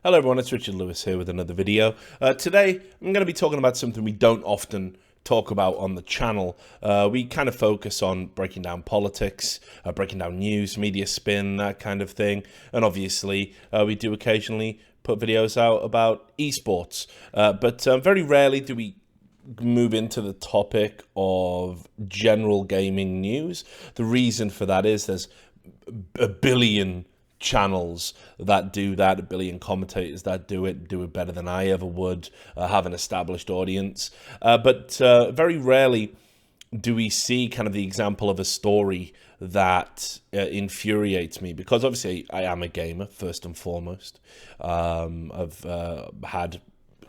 Hello everyone, it's Richard Lewis here with another video. Today I'm going to be talking about something we don't often talk about on the channel. We kind of focus on breaking down politics, breaking down news, media spin, that kind of thing. And obviously we do occasionally put videos out about esports. But very rarely do we move into the topic of general gaming news. The reason for that is there's a billion channels that do that, a billion commentators that do it better than I ever would, have an established audience. But very rarely do we see kind of the example of a story that infuriates me, because obviously I am a gamer first and foremost. I've had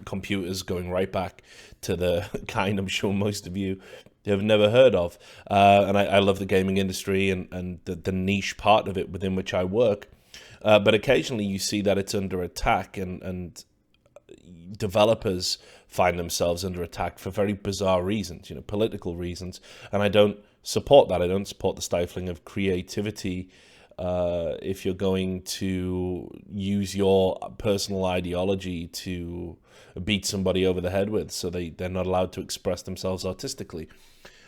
computers going right back to the kind I'm sure most of you have never heard of. And I love the gaming industry and the niche part of it within which I work. But occasionally you see that it's under attack, and developers find themselves under attack for very bizarre reasons, political reasons. And I don't support that. I don't support the stifling of creativity if you're going to use your personal ideology to beat somebody over the head with, so they're not allowed to express themselves artistically.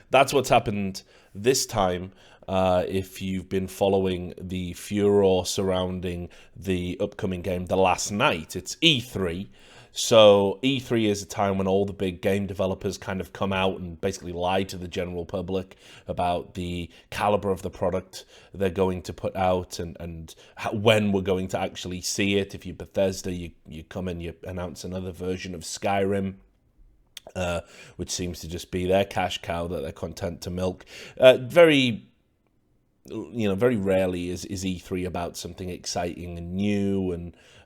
That's what's happened this time. If you've been following the furor surrounding the upcoming game, The Last Night, it's E3. So E3 is a time when all the big game developers kind of come out and basically lie to the general public about the caliber of the product they're going to put out and when we're going to actually see it. If you're Bethesda, you come and you announce another version of Skyrim, which seems to just be their cash cow that they're content to milk. Very rarely is E3 about something exciting and new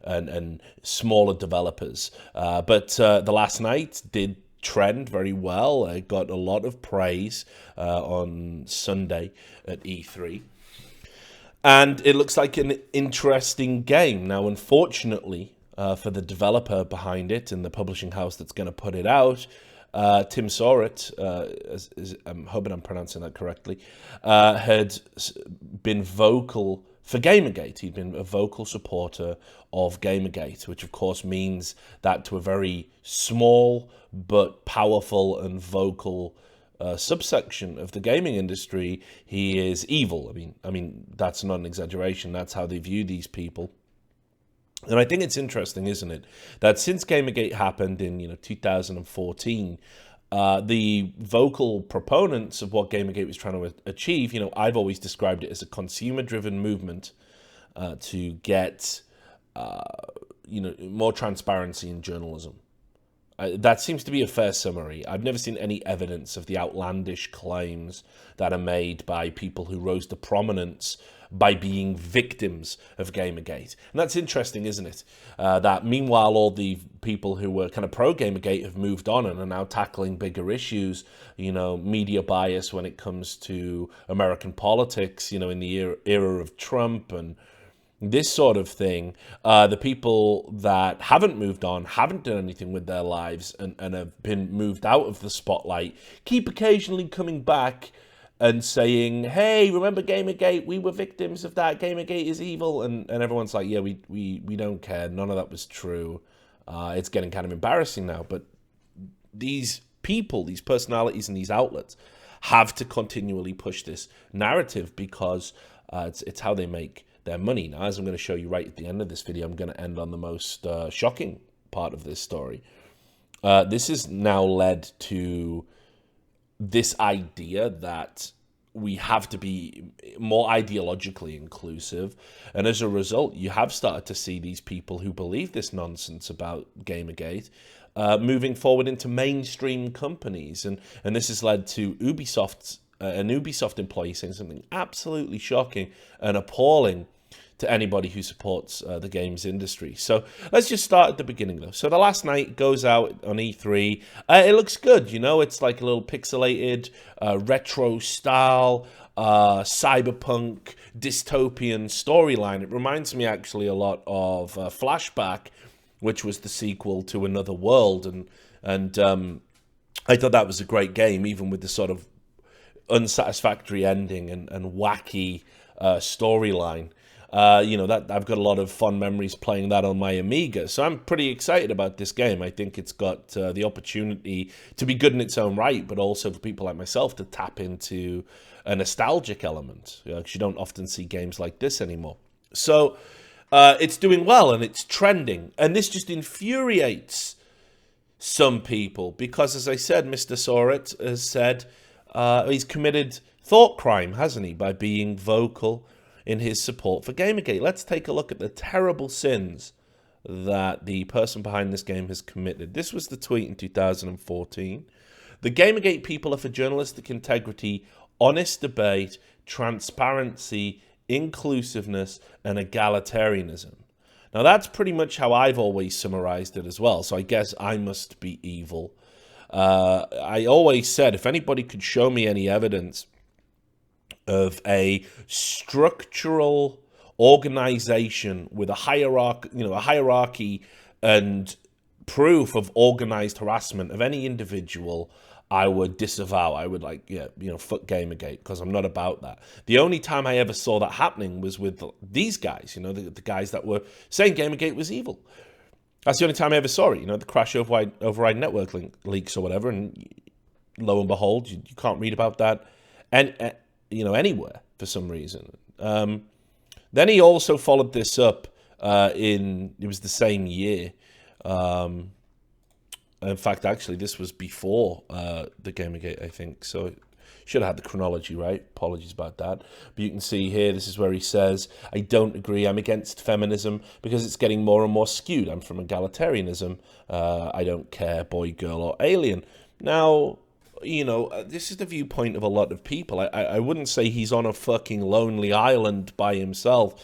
and smaller developers. But The Last Night did trend very well. It got a lot of praise on Sunday at E3. And it looks like an interesting game. Now, unfortunately, for the developer behind it and the publishing house that's going to put it out, Tim Sorrett, I'm hoping I'm pronouncing that correctly, had been vocal for Gamergate. He'd been a vocal supporter of Gamergate, which of course means that to a very small but powerful and vocal subsection of the gaming industry, he is evil. I mean that's not an exaggeration. That's how they view these people. And I think it's interesting, isn't it, that since Gamergate happened in 2014, the vocal proponents of what Gamergate was trying to achieve, I've always described it as a consumer-driven movement to get more transparency in journalism. That seems to be a fair summary. I've never seen any evidence of the outlandish claims that are made by people who rose to prominence by being victims of Gamergate. And that's interesting, isn't it? That meanwhile, all the people who were kind of pro-Gamergate have moved on and are now tackling bigger issues, media bias when it comes to American politics, in the era of Trump and this sort of thing. The people that haven't moved on, haven't done anything with their lives and have been moved out of the spotlight, keep occasionally coming back and saying, hey, remember Gamergate? We were victims of that. Gamergate is evil. And everyone's like, yeah, we don't care. None of that was true. It's getting kind of embarrassing now. But these people, these personalities and these outlets have to continually push this narrative because it's how they make their money. Now, as I'm going to show you right at the end of this video, I'm going to end on the most shocking part of this story. This has now led to this idea that we have to be more ideologically inclusive. And as a result, you have started to see these people who believe this nonsense about Gamergate moving forward into mainstream companies. And this has led to Ubisoft, an Ubisoft employee saying something absolutely shocking and appalling to anybody who supports the games industry. So let's just start at the beginning, though. So The Last Night goes out on E3. It looks good, it's like a little pixelated, retro style, cyberpunk, dystopian storyline. It reminds me actually a lot of Flashback, which was the sequel to Another World, and I thought that was a great game, even with the sort of unsatisfactory ending and wacky storyline. You know, that I've got a lot of fond memories playing that on my Amiga. So I'm pretty excited about this game. I think it's got the opportunity to be good in its own right, but also for people like myself to tap into a nostalgic element, because you don't often see games like this anymore. So it's doing well and it's trending. And this just infuriates some people because, as I said, Mr. Sorit has said he's committed thought crime, hasn't he, by being vocal in his support for Gamergate. Let's take a look at the terrible sins that the person behind this game has committed. This was the tweet in 2014. The Gamergate people are for journalistic integrity, honest debate, transparency, inclusiveness, and egalitarianism. Now, that's pretty much how I've always summarized it as well, so I guess I must be evil. I always said, if anybody could show me any evidence of a structural organization with a hierarchy and proof of organized harassment of any individual, I would disavow. I would fuck Gamergate, because I'm not about that. The only time I ever saw that happening was with these guys, the guys that were saying Gamergate was evil. That's the only time I ever saw it, the crash override network leaks or whatever, and lo and behold, you can't read about that anywhere for some reason. Then he also followed this up it was the same year. In fact, actually, this was before the Gamergate, I think. So should have had the chronology right. Apologies about that. But you can see here, this is where he says, I don't agree. I'm against feminism because it's getting more and more skewed. I'm from egalitarianism. I don't care, boy, girl, or alien. Now, this is the viewpoint of a lot of people. I wouldn't say he's on a fucking lonely island by himself,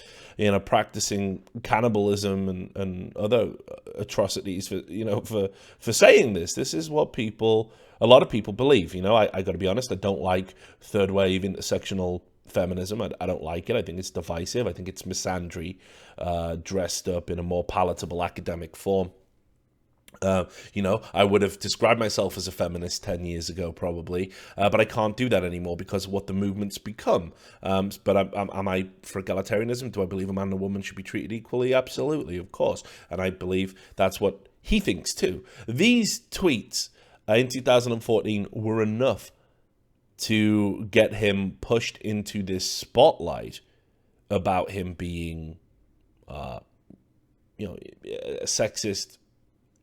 practicing cannibalism and other atrocities for saying this. This is what a lot of people believe. I got to be honest, I don't like third wave intersectional feminism. I don't like it. I think it's divisive. I think it's misandry dressed up in a more palatable academic form. I would have described myself as a feminist 10 years ago, probably, but I can't do that anymore because of what the movement's become. But am I for egalitarianism? Do I believe a man and a woman should be treated equally? Absolutely, of course. And I believe that's what he thinks too. These tweets in 2014 were enough to get him pushed into this spotlight about him being, a sexist,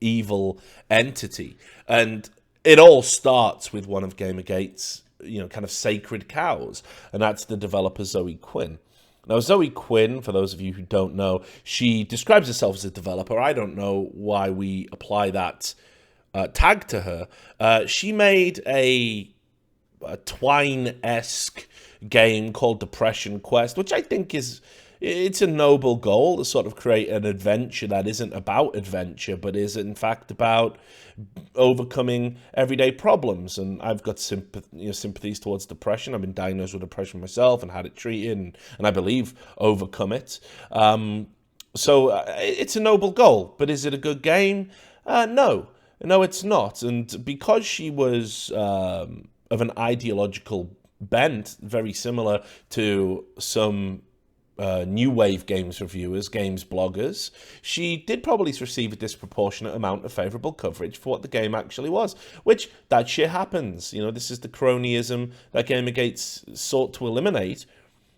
evil entity. And it all starts with one of Gamergate's kind of sacred cows, and that's the developer Zoe Quinn. Now, Zoe Quinn, for those of you who don't know, she describes herself as a developer. I don't know why we apply that tag to her. She made a Twine-esque game called Depression Quest, which I think it's a noble goal to sort of create an adventure that isn't about adventure, but is in fact about overcoming everyday problems. And I've got sympathies towards depression. I've been diagnosed with depression myself and had it treated, and I believe overcome it. So it's a noble goal, but is it a good game? No, it's not. And because she was of an ideological bent, very similar to some new wave games reviewers, games bloggers, she did probably receive a disproportionate amount of favourable coverage for what the game actually was, which that shit happens. This is the cronyism that Gamergate sought to eliminate,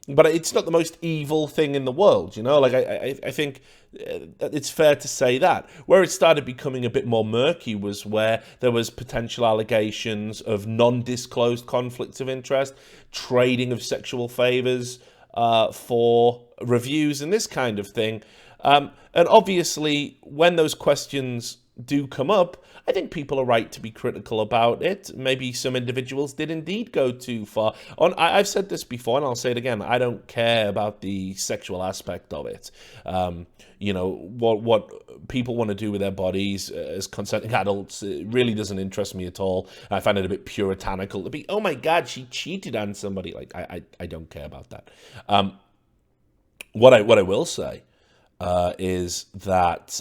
but it's not the most evil thing in the world, I think it's fair to say that. Where it started becoming a bit more murky was where there was potential allegations of non-disclosed conflicts of interest, trading of sexual favours, for reviews and this kind of thing. And obviously, when those questions do come up, I think people are right to be critical about it. Maybe some individuals did indeed go too far. I've said this before, and I'll say it again. I don't care about the sexual aspect of it. What people want to do with their bodies as consenting adults, it really doesn't interest me at all. I find it a bit puritanical to be, oh my God, she cheated on somebody. I don't care about that. What I will say is that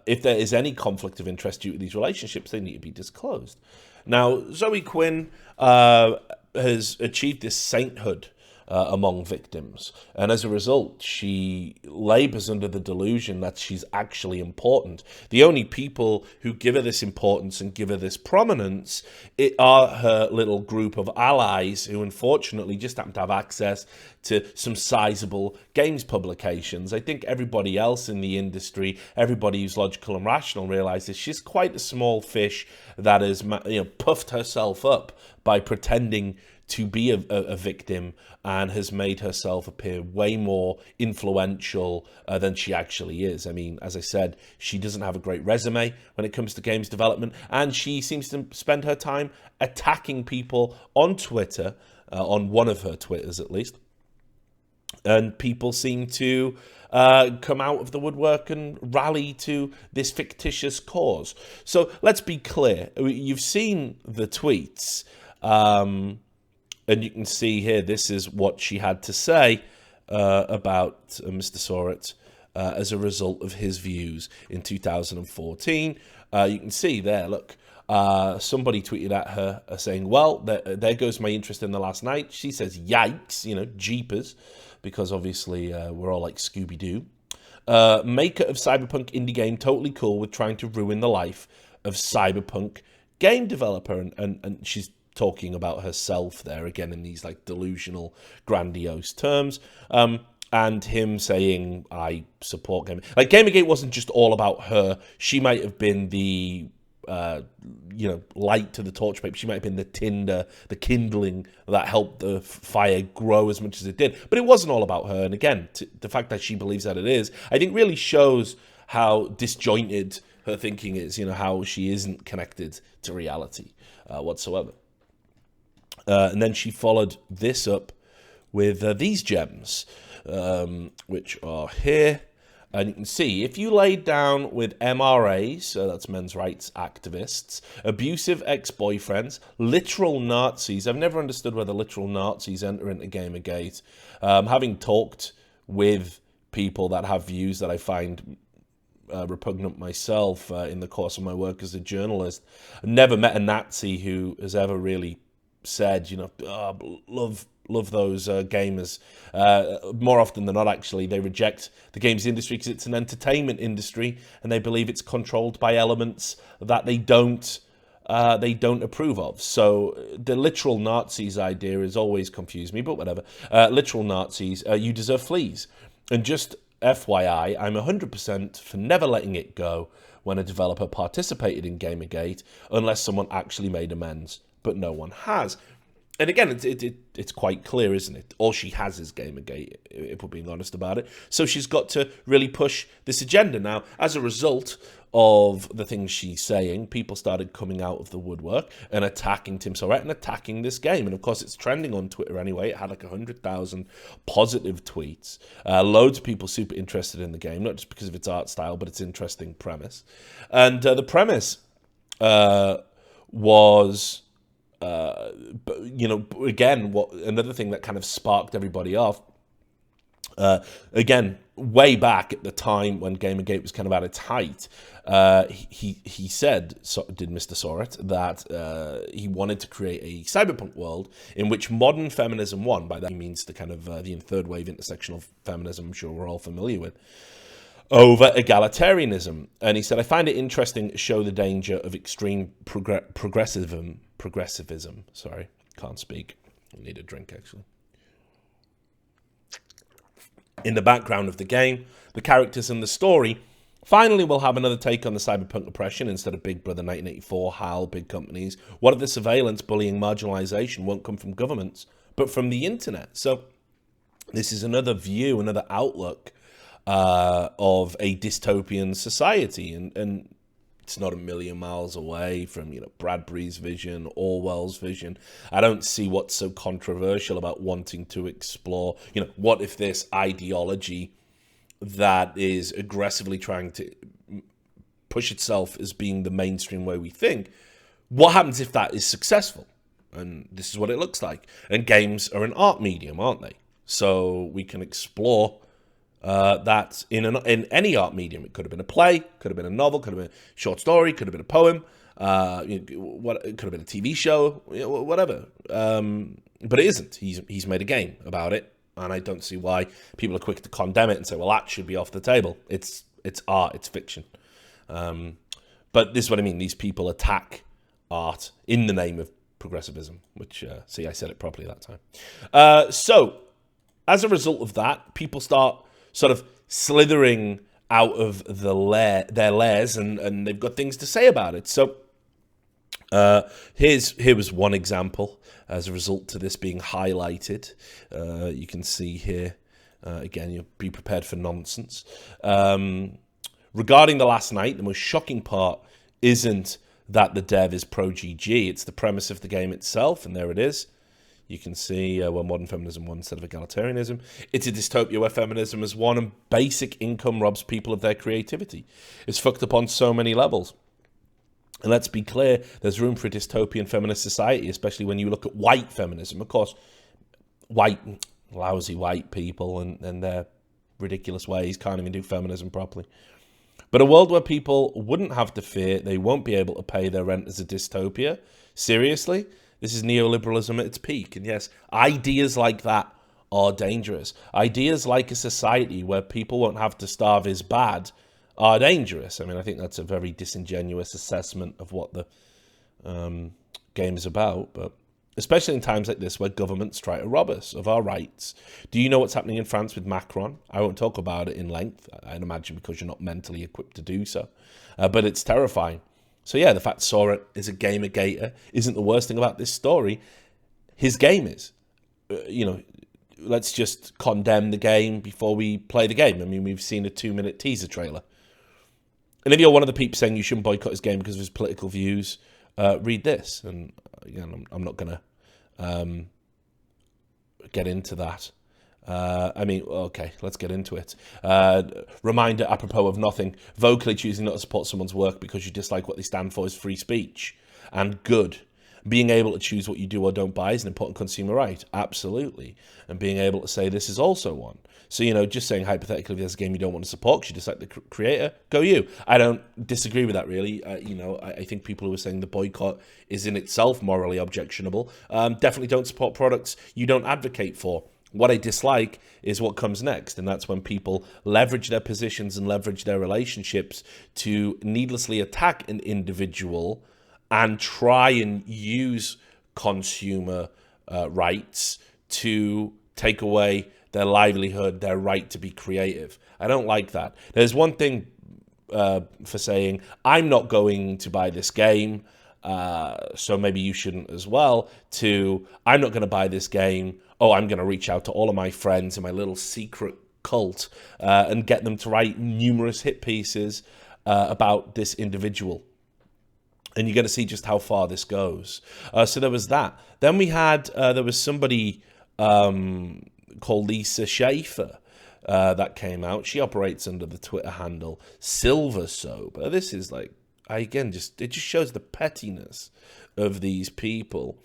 if there is any conflict of interest due to these relationships, they need to be disclosed. Now, Zoe Quinn has achieved this sainthood among victims. And as a result, she labors under the delusion that she's actually important. The only people who give her this importance and give her this prominence are her little group of allies who unfortunately just happen to have access to some sizable games publications. I think everybody else in the industry, everybody who's logical and rational, realizes she's quite a small fish that has, puffed herself up by pretending to be a victim and has made herself appear way more influential than she actually is. I mean, as I said, she doesn't have a great resume when it comes to games development, and she seems to spend her time attacking people on Twitter, on one of her Twitters at least, and people seem to come out of the woodwork and rally to this fictitious cause. So let's be clear. You've seen the tweets, and you can see here, this is what she had to say about Mr. Soret as a result of his views in 2014. You can see there, look, somebody tweeted at her saying, well, there goes my interest in the last night. She says, yikes, jeepers, because obviously we're all like Scooby-Doo. Maker of Cyberpunk indie game totally cool with trying to ruin the life of Cyberpunk game developer. And she's talking about herself there again in these like delusional, grandiose terms. And him saying, I support Gamergate. Like, Gamergate wasn't just all about her. She might have been the light to the torch pipe. She might have been the tinder, the kindling that helped the fire grow as much as it did. But it wasn't all about her. And again, the fact that she believes that it is, I think really shows how disjointed her thinking is, how she isn't connected to reality whatsoever. And then she followed this up with these gems, which are here. And you can see, if you laid down with MRAs, so that's men's rights activists, abusive ex-boyfriends, literal Nazis. I've never understood whether literal Nazis enter into Gamergate. Having talked with people that have views that I find repugnant myself in the course of my work as a journalist, I've never met a Nazi who has ever really said, love those gamers. More often than not, actually, they reject the games industry because it's an entertainment industry, and they believe it's controlled by elements that they don't approve of. So the literal Nazis idea has always confused me, but whatever. Literal Nazis, you deserve fleas. And just FYI, I'm 100% for never letting it go when a developer participated in Gamergate unless someone actually made amends, but no one has. And again, it's quite clear, isn't it? All she has is Gamergate, if we're being honest about it. So she's got to really push this agenda. Now, as a result of the things she's saying, people started coming out of the woodwork and attacking Tim Soret and attacking this game. And of course, it's trending on Twitter anyway. It had like 100,000 positive tweets. Loads of people super interested in the game, not just because of its art style, but its interesting premise. And the premise was... again, another thing that kind of sparked everybody off, again, way back at the time when Gamergate was kind of at its height, he said, did Mr. Soret, that he wanted to create a cyberpunk world in which modern feminism won. By that he means the kind of the third wave intersectional feminism I'm sure we're all familiar with, over egalitarianism. And he said, I find it interesting to show the danger of extreme progressivism. Sorry, can't speak. I need a drink, actually. In the background of the game, the characters and the story finally will have another take on the cyberpunk oppression. Instead of Big Brother 1984, HAL, big companies, what if the surveillance, bullying, marginalization won't come from governments, but from the internet? So this is another view, another outlook of a dystopian society, and it's not a million miles away from Bradbury's vision, Orwell's vision. I don't see what's so controversial about wanting to explore what if this ideology that is aggressively trying to push itself as being the mainstream way we think, what happens if that is successful? And this is what it looks like. And games are an art medium, aren't they? So we can explore that in any art medium. It could have been a play, could have been a novel, could have been a short story, could have been a poem, it could have been a TV show, whatever. But it isn't. He's made a game about it, and I don't see why people are quick to condemn it and say, well, that should be off the table. It's art, it's fiction. But this is what I mean. These people attack art in the name of progressivism, which, see, I said it properly that time. So, as a result of that, people start sort of slithering out of their lairs, and they've got things to say about it. So, here was one example as a result to this being highlighted. You can see here, again, you'll be prepared for nonsense. Regarding the last night, the most shocking part isn't that the dev is pro-GG, it's the premise of the game itself, and there it is. You can see where modern feminism won instead of egalitarianism. It's a dystopia where feminism has won and basic income robs people of their creativity. It's fucked up on so many levels. And let's be clear, there's room for a dystopian feminist society, especially when you look at white feminism. Of course, lousy white people and their ridiculous ways can't even do feminism properly. But a world where people wouldn't have to fear they won't be able to pay their rent as a dystopia? Seriously? This is neoliberalism at its peak. And yes, ideas like that are dangerous. Ideas like a society where people won't have to starve is bad are dangerous. I mean, I think that's a very disingenuous assessment of what the game is about, but especially in times like this where governments try to rob us of our rights. Do you know what's happening in France with Macron? I won't talk about it in length, I'd imagine because you're not mentally equipped to do so, but it's terrifying. So yeah, the fact Sora is a Gamergater isn't the worst thing about this story. His game is. Let's just condemn the game before we play the game. I mean, we've seen a 2-minute teaser trailer. And if you're one of the peeps saying you shouldn't boycott his game because of his political views, read this. And again, I'm not going to get into that. Okay, let's get into it. Reminder apropos of nothing. Vocally choosing not to support someone's work because you dislike what they stand for is free speech. And good. Being able to choose what you do or don't buy is an important consumer right. Absolutely. And being able to say this is also one. So, just saying hypothetically if there's a game you don't want to support because you dislike the creator, go you. I don't disagree with that, really. I think people who are saying the boycott is in itself morally objectionable definitely don't support products you don't advocate for. What I dislike is what comes next, and that's when people leverage their positions and leverage their relationships to needlessly attack an individual and try and use consumer rights to take away their livelihood, their right to be creative. I don't like that. There's one thing for saying, I'm not going to buy this game, so maybe you shouldn't as well, to, I'm not going to buy this game, I'm going to reach out to all of my friends in my little secret cult and get them to write numerous hit pieces about this individual. And you're going to see just how far this goes. So there was that. Then we had, there was somebody called Lisa Schaefer that came out. She operates under the Twitter handle Silver Soap. This is like, it just shows the pettiness of these people.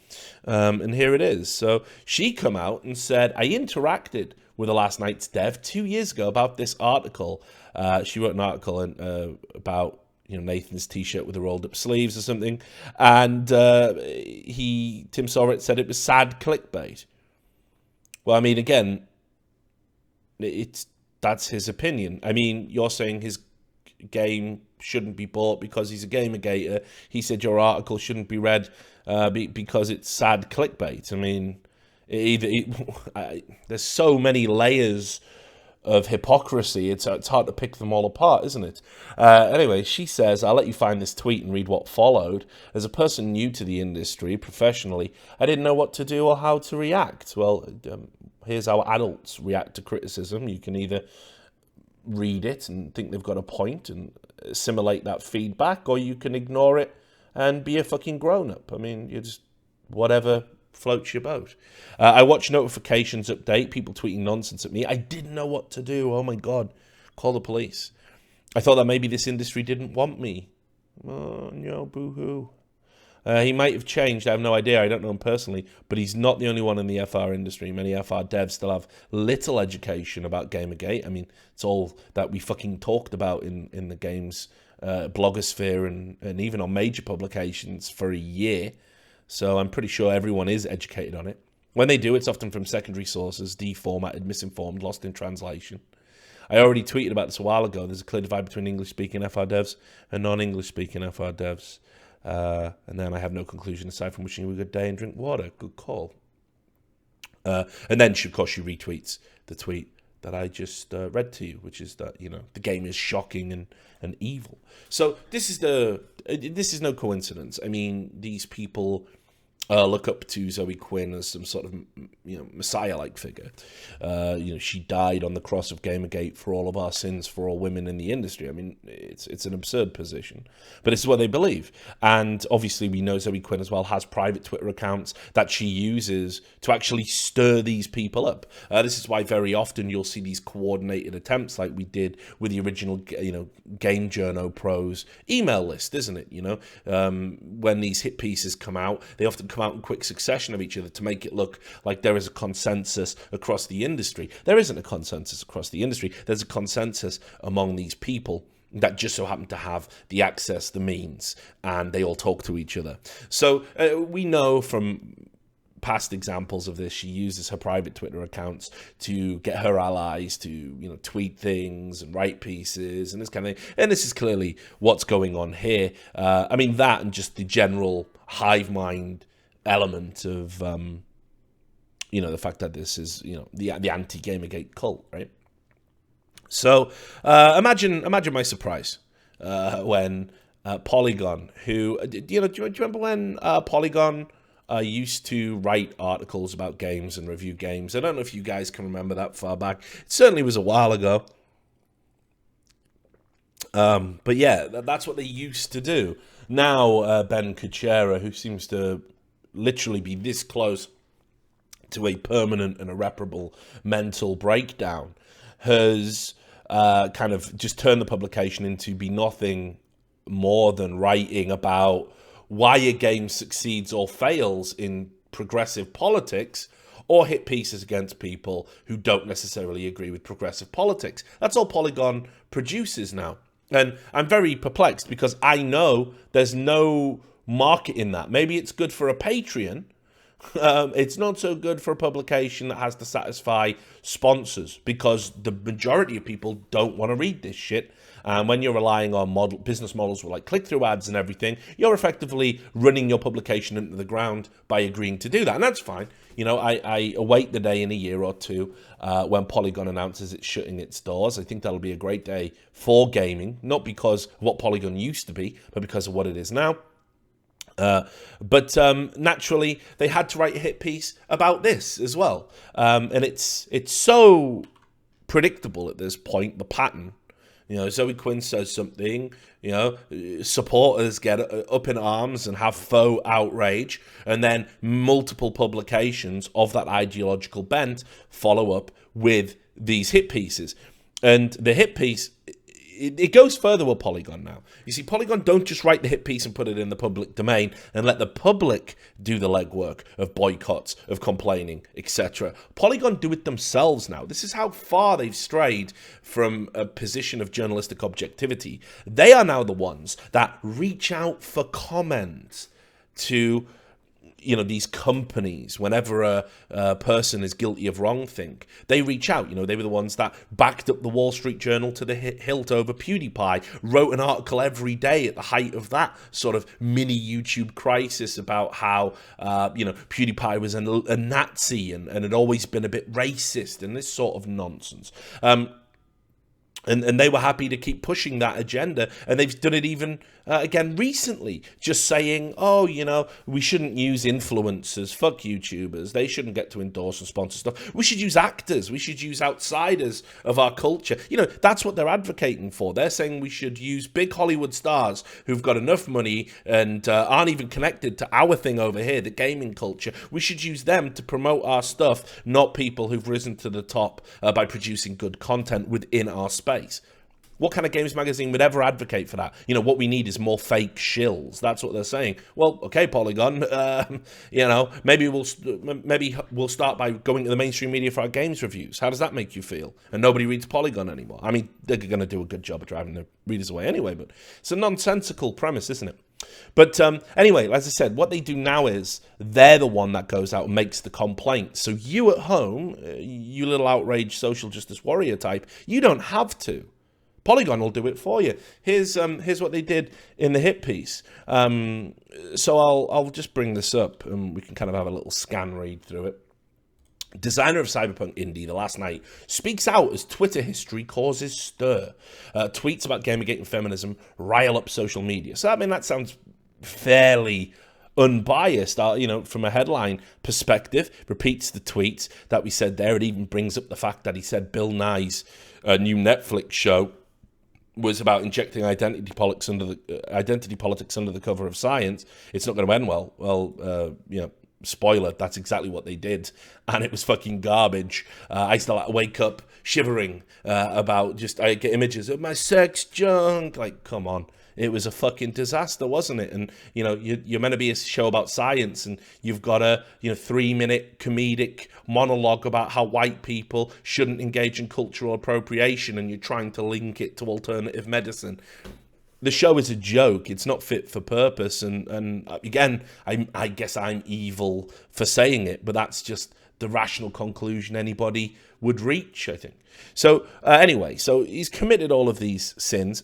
And here it is. So she come out and said, I interacted with the last night's dev 2 years ago about this article. She wrote an article about Nathan's t-shirt with the rolled up sleeves or something, and Tim saw it, said it was sad clickbait. Well, I mean, again, that's his opinion. I mean, you're saying his game shouldn't be bought because he's a Gamergater. He said your article shouldn't be read because it's sad clickbait. I mean, there's so many layers of hypocrisy, it's hard to pick them all apart, isn't it? Anyway, she says, I'll let you find this tweet and read what followed. As a person new to the industry, professionally, I didn't know what to do or how to react. Well, here's how adults react to criticism. You can either read it and think they've got a point and assimilate that feedback, or you can ignore it and be a fucking grown-up. I mean, you just, whatever floats your boat. I watch notifications update, people tweeting nonsense at me. I didn't know what to do. Oh my God, call the police. I thought that maybe this industry didn't want me. Oh no, boo-hoo. He might have changed, I have no idea, I don't know him personally, but he's not the only one in the FR industry. Many FR devs still have little education about Gamergate. I mean, it's all that we fucking talked about in the game's blogosphere and even on major publications for a year. So I'm pretty sure everyone is educated on it. When they do, it's often from secondary sources, deformatted, misinformed, lost in translation. I already tweeted about this a while ago. There's a clear divide between English-speaking FR devs and non-English-speaking FR devs. And then I have no conclusion aside from wishing you a good day and drink water. Good call. And then, of course, she retweets the tweet that I just read to you, which is that, the game is shocking and evil. So this is no coincidence. I mean, these people look up to Zoe Quinn as some sort of, messiah-like figure. She died on the cross of Gamergate for all of our sins, for all women in the industry. I mean, it's an absurd position, but it's what they believe. And obviously, we know Zoe Quinn as well has private Twitter accounts that she uses to actually stir these people up. This is why very often you'll see these coordinated attempts, like we did with the original, Game Journo Pros email list, isn't it? When these hit pieces come out, they often come out in quick succession of each other to make it look like there is a consensus across the industry. There isn't a consensus across the industry. There's a consensus among these people that just so happen to have the access, the means, and they all talk to each other. So we know from past examples of this, she uses her private Twitter accounts to get her allies to, tweet things and write pieces and this kind of thing. And this is clearly what's going on here. I mean, that and just the general hive mind element of, the fact that this is, the anti-Gamergate cult, right? So imagine my surprise when Polygon, who, do you remember when Polygon used to write articles about games and review games? I don't know if you guys can remember that far back. It certainly was a while ago. But yeah, that's what they used to do. Now, Ben Kuchera, who seems to literally be this close to a permanent and irreparable mental breakdown, has kind of just turned the publication into be nothing more than writing about why a game succeeds or fails in progressive politics, or hit pieces against people who don't necessarily agree with progressive politics. That's all Polygon produces now. And I'm very perplexed because I know there's no market in that. Maybe it's good for a Patreon. It's not so good for a publication that has to satisfy sponsors, because the majority of people don't want to read this shit. And when you're relying on business models with like click-through ads and everything, you're effectively running your publication into the ground by agreeing to do that. And that's fine. I await the day in a year or two when Polygon announces it's shutting its doors. I think that'll be a great day for gaming, not because of what Polygon used to be, but because of what it is now. But naturally, they had to write a hit piece about this as well. And it's so predictable at this point, the pattern. Zoe Quinn says something, supporters get up in arms and have faux outrage, and then multiple publications of that ideological bent follow up with these hit pieces. And the hit piece, it goes further with Polygon now. You see, Polygon don't just write the hit piece and put it in the public domain and let the public do the legwork of boycotts, of complaining, etc. Polygon do it themselves now. This is how far they've strayed from a position of journalistic objectivity. They are now the ones that reach out for comment to these companies. Whenever a person is guilty of wrongthink, they reach out. They were the ones that backed up the Wall Street Journal to the hilt over PewDiePie, wrote an article every day at the height of that sort of mini YouTube crisis about how, PewDiePie was a Nazi and had always been a bit racist and this sort of nonsense. And they were happy to keep pushing that agenda, and they've done it even again recently, just saying, we shouldn't use influencers, fuck YouTubers, they shouldn't get to endorse and sponsor stuff. We should use actors, we should use outsiders of our culture. That's what they're advocating for. They're saying we should use big Hollywood stars who've got enough money and aren't even connected to our thing over here, the gaming culture. We should use them to promote our stuff, not people who've risen to the top by producing good content within our space. What kind of games magazine would ever advocate for that? What we need is more fake shills. That's what they're saying. Well, okay, Polygon, maybe we'll start by going to the mainstream media for our games reviews. How does that make you feel? And nobody reads Polygon anymore. I mean, they're going to do a good job of driving the readers away anyway, but it's a nonsensical premise, isn't it? But anyway, as I said, what they do now is they're the one that goes out and makes the complaint. So you at home, you little outraged social justice warrior type, you don't have to. Polygon will do it for you. Here's what they did in the hit piece. So I'll just bring this up and we can kind of have a little scan read through it. Designer of Cyberpunk Indie, The Last Night, speaks out as Twitter history causes stir. Tweets about Gamergate and feminism rile up social media. So, I mean, that sounds fairly unbiased, from a headline perspective. Repeats the tweets that we said there. It even brings up the fact that he said Bill Nye's new Netflix show was about injecting identity politics under the cover of science. It's not going to end well. Well, spoiler, that's exactly what they did, and it was fucking garbage. I still wake up shivering about I get images of my sex junk. Like, come on. It was a fucking disaster, wasn't it? And, you're meant to be a show about science, and you've got a, 3-minute comedic monologue about how white people shouldn't engage in cultural appropriation, and you're trying to link it to alternative medicine. The show is a joke. It's not fit for purpose. And again, I guess I'm evil for saying it, but that's just the rational conclusion anybody would reach, I think. So anyway, so he's committed all of these sins.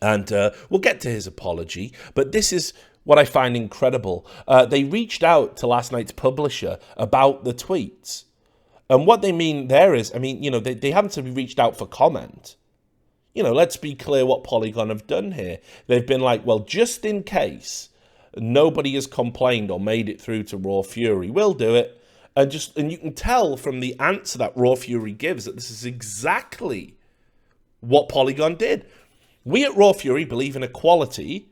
And we'll get to his apology, but this is what I find incredible. They reached out to last night's publisher about the tweets. And what they mean there is, they haven't simply reached out for comment. Let's be clear what Polygon have done here. They've been like, well, just in case nobody has complained or made it through to Raw Fury, we'll do it. And you can tell from the answer that Raw Fury gives that this is exactly what Polygon did. We at Raw Fury believe in equality.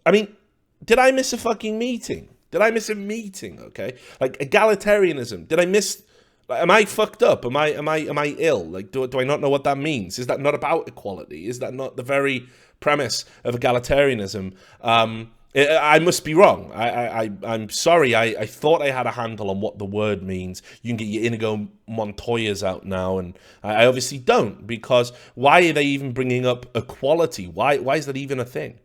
Did I miss a fucking meeting? Did I miss a meeting? Okay, like egalitarianism. Did I miss? Am I fucked up? Am I ill? Like, do I not know what that means? Is that not about equality? Is that not the very premise of egalitarianism? I must be wrong. I'm sorry. I thought I had a handle on what the word means. You can get your Inigo Montoyas out now, and I obviously don't, because why are they even bringing up equality? Why is that even a thing?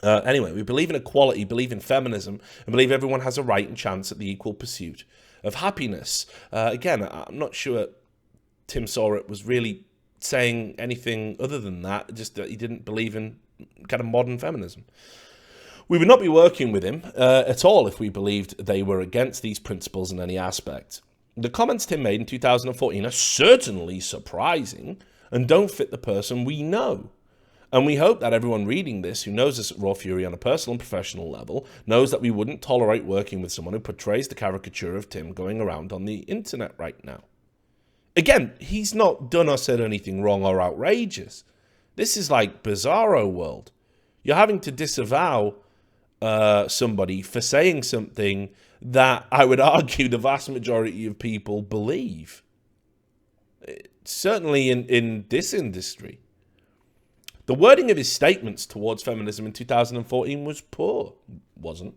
Anyway, we believe in equality, believe in feminism, and believe everyone has a right and chance at the equal pursuit of happiness. Again, I'm not sure Tim Sorrett was really saying anything other than that, just that he didn't believe in kind of modern feminism. We would not be working with him at all if we believed they were against these principles in any aspect. The comments Tim made in 2014 are certainly surprising and don't fit the person we know. And we hope that everyone reading this who knows us at Raw Fury on a personal and professional level knows that we wouldn't tolerate working with someone who portrays the caricature of Tim going around on the internet right now. Again, he's not done or said anything wrong or outrageous. This is like Bizarro World. You're having to disavow somebody for saying something that I would argue the vast majority of people believe. Certainly in this industry. The wording of his statements towards feminism in 2014 was poor. Wasn't.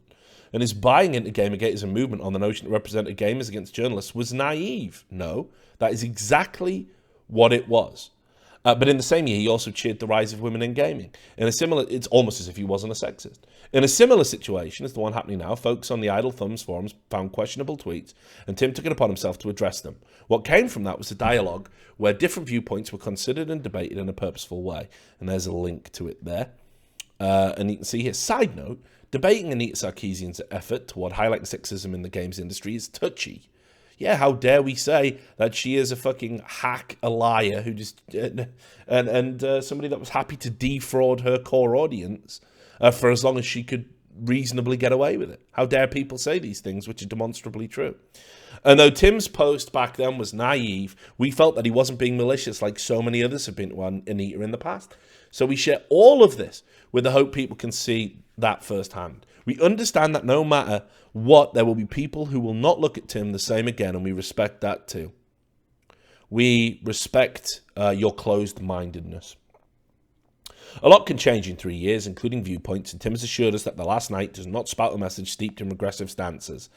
And his buying into Gamergate as a movement on the notion that represented gamers against journalists was naive. No, that is exactly what it was. But in the same year, he also cheered the rise of women in gaming. It's almost as if he wasn't a sexist. In a similar situation as the one happening now, folks on the Idle Thumbs forums found questionable tweets, and Tim took it upon himself to address them. What came from that was a dialogue where different viewpoints were considered and debated in a purposeful way. And there's a link to it there. And you can see here, side note, debating Anita Sarkeesian's effort toward highlighting sexism in the games industry is touchy. Yeah, how dare we say that she is a fucking hack, a liar, who just and somebody that was happy to defraud her core audience for as long as she could reasonably get away with it. How dare people say these things, which are demonstrably true. And though Tim's post back then was naive, we felt that he wasn't being malicious like so many others have been to Anita in the past. So we share all of this with the hope people can see that firsthand. We understand that no matter what, there will be people who will not look at Tim the same again, and we respect that too. We respect your closed-mindedness. A lot can change in 3 years, including viewpoints, and Tim has assured us that The Last Night does not spout a message steeped in regressive stances.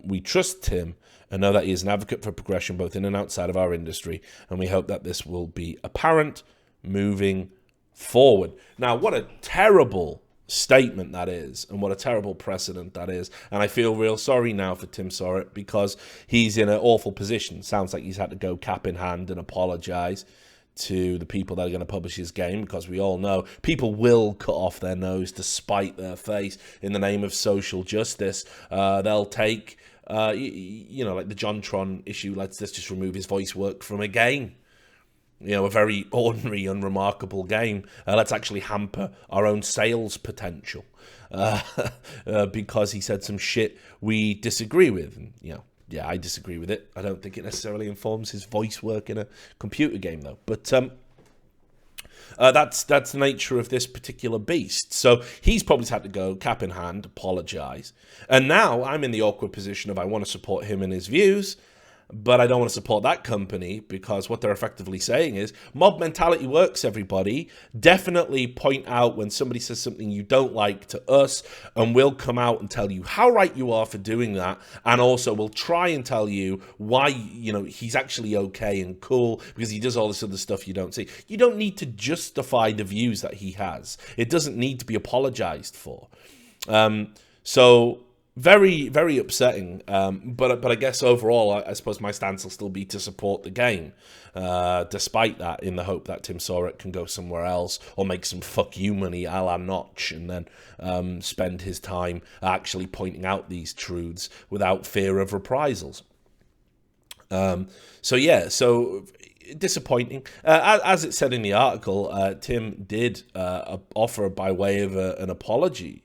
We trust Tim and know that he is an advocate for progression both in and outside of our industry, and we hope that this will be apparent moving forward. Now, what a terrible statement that is, and what a terrible precedent that is. And I feel real sorry now for Tim Sorrett, because he's in an awful position. Sounds like he's had to go cap in hand and apologize to the people that are going to publish his game, because we all know people will cut off their nose to spite their face in the name of social justice. They'll take you know, like the JonTron issue, let's just remove his voice work from a game. You know, a very ordinary, unremarkable game. Let's actually hamper our own sales potential because he said some shit we disagree with. And, you know, yeah, I disagree with it. I don't think it necessarily informs his voice work in a computer game, though. But that's the nature of this particular beast. So he's probably had to go, cap in hand, apologise. And now I'm in the awkward position of I want to support him and his views, but I don't want to support that company, because what they're effectively saying is mob mentality works, everybody. Definitely point out when somebody says something you don't like to us, and we'll come out and tell you how right you are for doing that. And also we'll try and tell you why, you know, he's actually okay and cool, because he does all this other stuff you don't see. You don't need to justify the views that he has. It doesn't need to be apologized for. So very, very upsetting, but I guess overall, I suppose my stance will still be to support the game, despite that, in the hope that Tim Sorrett can go somewhere else or make some fuck you money a la Notch, and then spend his time actually pointing out these truths without fear of reprisals. So yeah, so disappointing. As it said in the article, Tim did offer by way of an apology.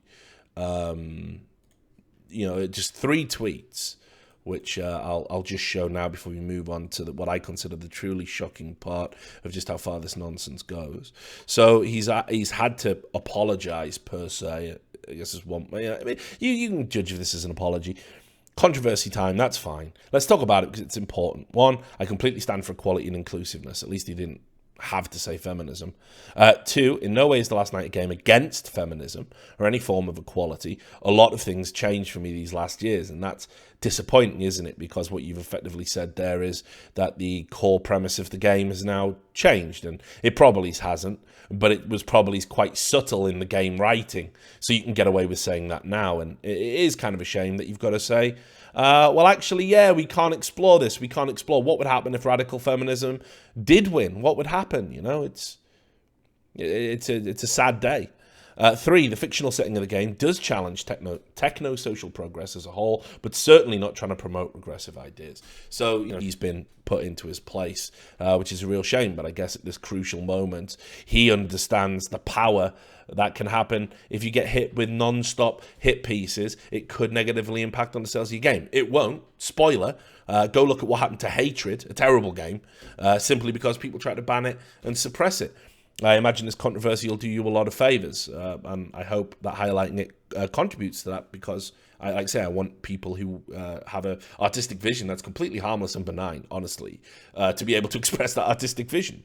You know, just 3 tweets, which I'll just show now before we move on to what I consider the truly shocking part of just how far this nonsense goes. So he's had to apologize, per se. I guess is one. I mean, you can judge if this is an apology. Controversy time, that's fine. Let's talk about it because it's important. 1, I completely stand for equality and inclusiveness. At least he didn't have to say feminism. 2, in no way is The Last Night a game against feminism or any form of equality. A lot of things changed for me these last years, and that's disappointing, isn't it? Because what you've effectively said there is that the core premise of the game has now changed, and it probably hasn't, but it was probably quite subtle in the game writing, so you can get away with saying that now. And it is kind of a shame that you've got to say, well, actually, yeah, we can't explore this. We can't explore what would happen if radical feminism did win. What would happen? You know, it's a sad day. 3, the fictional setting of the game does challenge techno-social progress as a whole, but certainly not trying to promote regressive ideas. So, you know, he's been put into his place, which is a real shame. But I guess at this crucial moment, he understands the power that can happen if you get hit with non-stop hit pieces. It could negatively impact on the sales of your game. It won't. Spoiler. Go look at what happened to Hatred, a terrible game, simply because people tried to ban it and suppress it. I imagine this controversy will do you a lot of favours, and I hope that highlighting it contributes to that, because, like I say, I want people who have an artistic vision that's completely harmless and benign, honestly, to be able to express that artistic vision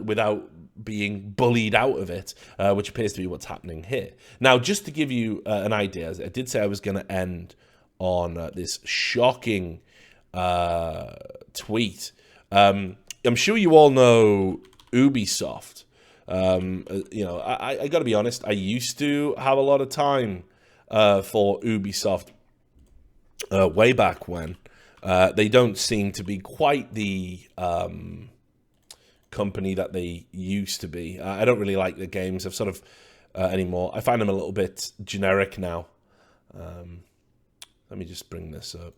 without being bullied out of it, which appears to be what's happening here. Now, just to give you an idea, as I did say I was going to end on this shocking tweet. I'm sure you all know Ubisoft. You know, I got to be honest, I used to have a lot of time for Ubisoft way back when. They don't seem to be quite the company that they used to be. I don't really like the games I've sort of anymore. I find them a little bit generic now. Let me just bring this up.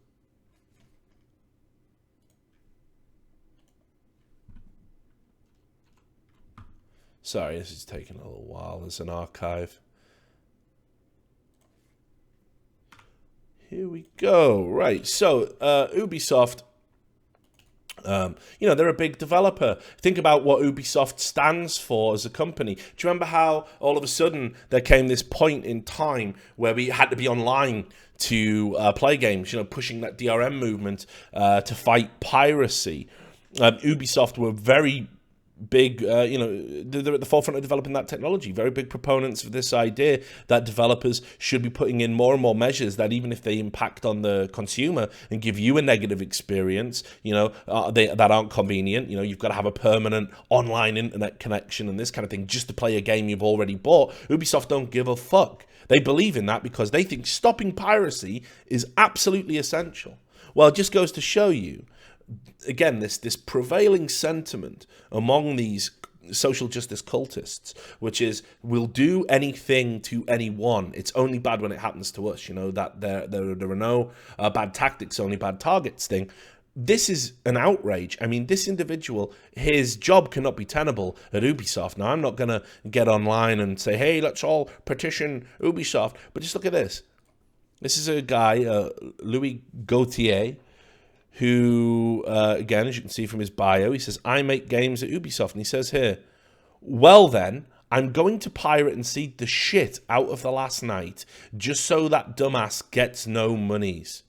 Sorry, this is taking a little while. There's an archive. Here we go. Right, so Ubisoft, you know, they're a big developer. Think about what Ubisoft stands for as a company. Do you remember how all of a sudden there came this point in time where we had to be online to play games, you know, pushing that DRM movement to fight piracy? Ubisoft were very big, they're at the forefront of developing that technology. Very big proponents of this idea that developers should be putting in more and more measures that even if they impact on the consumer and give you a negative experience, that aren't convenient. You've got to have a permanent online internet connection and this kind of thing just to play a game you've already bought. Ubisoft don't give a fuck. They believe in that because they think stopping piracy is absolutely essential. Well, it just goes to show you, again, this prevailing sentiment among these social justice cultists, which is, we'll do anything to anyone. It's only bad when it happens to us. That there are no bad tactics, only bad targets thing. This is an outrage. I mean, this individual, his job cannot be tenable at Ubisoft. Now, I'm not going to get online and say, hey, let's all petition Ubisoft. But just look at this. This is a guy, Louis Gauthier, who, again, as you can see from his bio, he says, I make games at Ubisoft. And he says here, well then, I'm going to pirate and seed the shit out of The Last Night just so that dumbass gets no monies.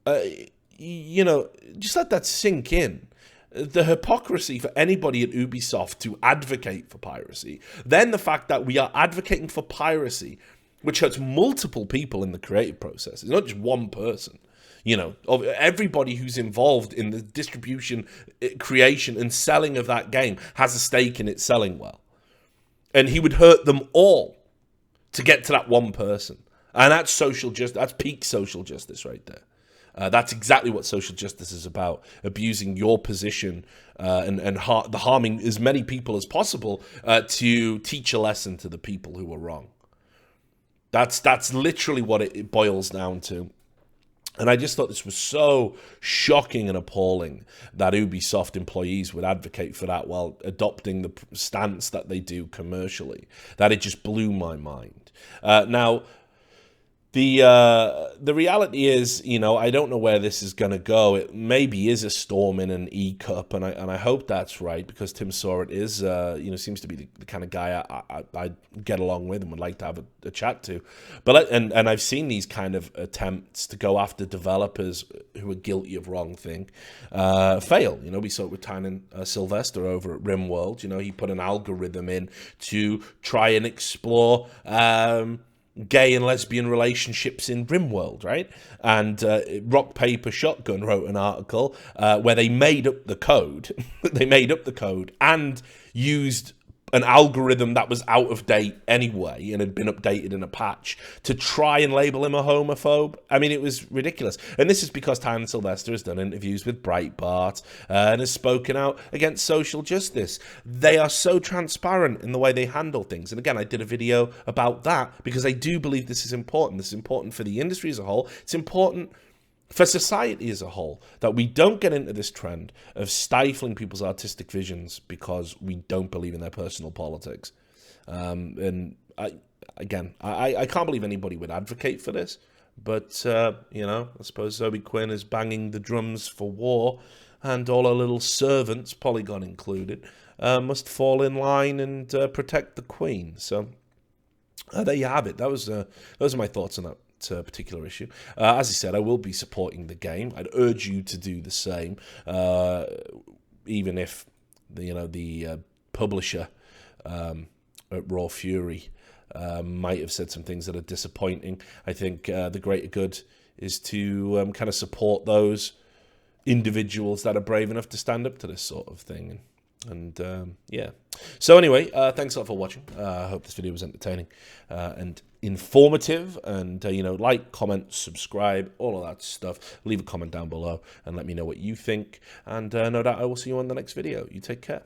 Just let that sink in. The hypocrisy for anybody at Ubisoft to advocate for piracy. Then the fact that we are advocating for piracy, which hurts multiple people in the creative process. It's not just one person. Of everybody who's involved in the distribution, creation, and selling of that game has a stake in it selling well. And he would hurt them all to get to that one person. And that's social justice. That's peak social justice right there. That's exactly what social justice is about: abusing your position and harming as many people as possible to teach a lesson to the people who are wrong. That's literally what it boils down to. And I just thought this was so shocking and appalling that Ubisoft employees would advocate for that while adopting the stance that they do commercially, that it just blew my mind. Now, the reality is, I don't know where this is going to go. It maybe is a storm in an E-cup, and I hope that's right, because Tim Sorrett is, seems to be the kind of guy I get along with and would like to have a chat to. But and I've seen these kind of attempts to go after developers who are guilty of wrong thing fail. We saw it with Tynan Sylvester over at RimWorld. He put an algorithm in to try and explore gay and lesbian relationships in RimWorld, right? And Rock Paper Shotgun wrote an article where they made up the code. They made up the code and used an algorithm that was out of date anyway and had been updated in a patch to try and label him a homophobe. I mean, it was ridiculous. And this is because Tynan Sylvester has done interviews with Breitbart and has spoken out against social justice. They are so transparent in the way they handle things. And again, I did a video about that because I do believe this is important. This is important for the industry as a whole. It's important for society as a whole, that we don't get into this trend of stifling people's artistic visions because we don't believe in their personal politics. And I can't believe anybody would advocate for this, but, I suppose Zoe Quinn is banging the drums for war, and all her little servants, Polygon included, must fall in line and protect the Queen. So there you have it. Those are my thoughts on that particular issue. As I said, I will be supporting the game. I'd urge you to do the same, even if the publisher at Raw Fury might have said some things that are disappointing. I think the greater good is to kind of support those individuals that are brave enough to stand up to this sort of thing. And yeah. So anyway, thanks a lot for watching. I hope this video was entertaining and informative. And like, comment, subscribe, all of that stuff. Leave a comment down below and let me know what you think. And no doubt I will see you on the next video. You take care.